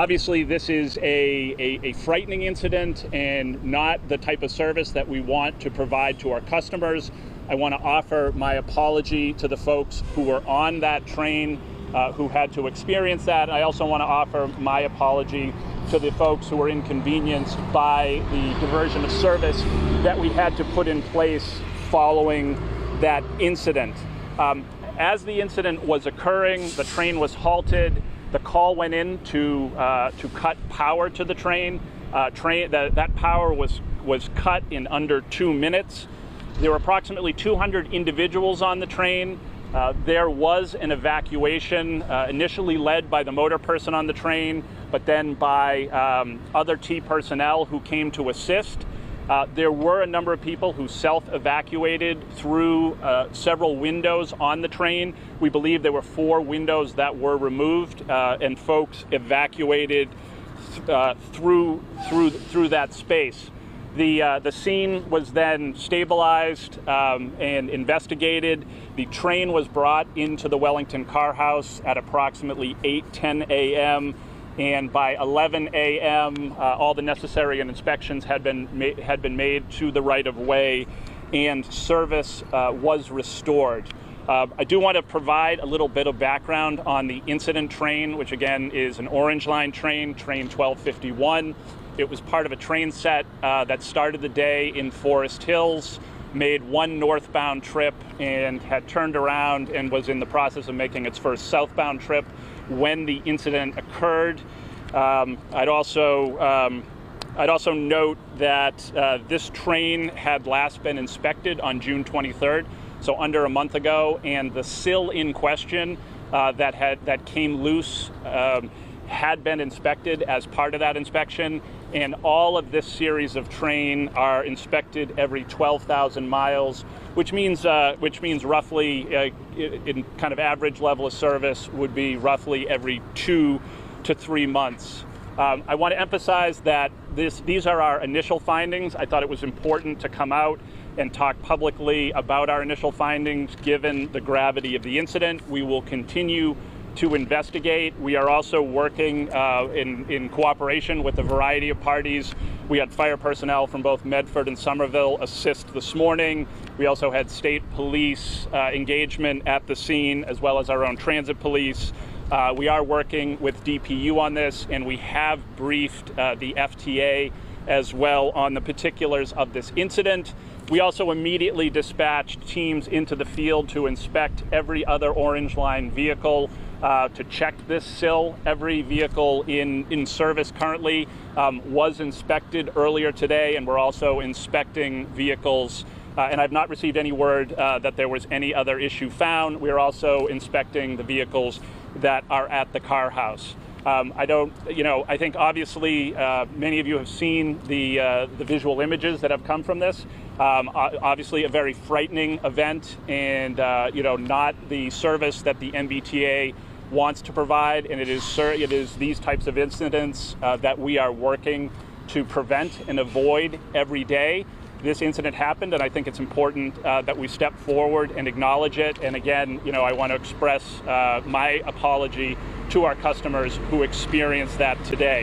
Obviously, this is a frightening incident and not the type of service that we want to provide to our customers. I want to offer my apology to the folks who were on that train who had to experience that. I also want to offer my apology to the folks who were inconvenienced by the diversion of service that we had to put in place following that incident. As the incident was occurring, the train was halted. The call went in to cut power to the train. That power was cut in under 2 minutes. There were approximately 200 individuals on the train. There was an evacuation initially led by the motor person on the train, but then by other T personnel who came to assist. There were a number of people who self-evacuated through several windows on the train. We believe there were 4 windows that were removed, and folks evacuated through that space. The scene was then stabilized and investigated. The train was brought into the Wellington Car House at approximately 8:10 a.m. and by 11 a.m. All the necessary inspections had been made to the right-of-way, and service was restored. I do want to provide a little bit of background on the incident train, which again is an Orange Line train, train 1251. It was part of a train set that started the day in Forest Hills, made one northbound trip, and had turned around and was in the process of making its first southbound trip when the incident occurred. I'd also note that this train had last been inspected on June 23rd, so under a month ago, and the sill in question that came loose had been inspected as part of that inspection, and all of this series of train are inspected every 12,000 miles, which means roughly, in kind of average level of service, would be roughly every 2 to 3 months. I want to emphasize that these are our initial findings. I thought it was important to come out and talk publicly about our initial findings given the gravity of the incident. We will continue to investigate. We are also working in cooperation with a variety of parties. We had fire personnel from both Medford and Somerville assist this morning. We also had state police engagement at the scene, as well as our own transit police. We are working with DPU on this, and we have briefed the FTA as well on the particulars of this incident. We also immediately dispatched teams into the field to inspect every other Orange Line vehicle, to check this sill. Every vehicle in service currently was inspected earlier today, and we're also inspecting vehicles, and I've not received any word that there was any other issue found. We're also inspecting the vehicles that are at the car house. I think obviously many of you have seen the visual images that have come from this. Obviously a very frightening event, and not the service that the MBTA wants to provide, and it is these types of incidents that we are working to prevent and avoid every day. This incident happened, and I think it's important that we step forward and acknowledge it. And again, I want to express my apology to our customers who experienced that today.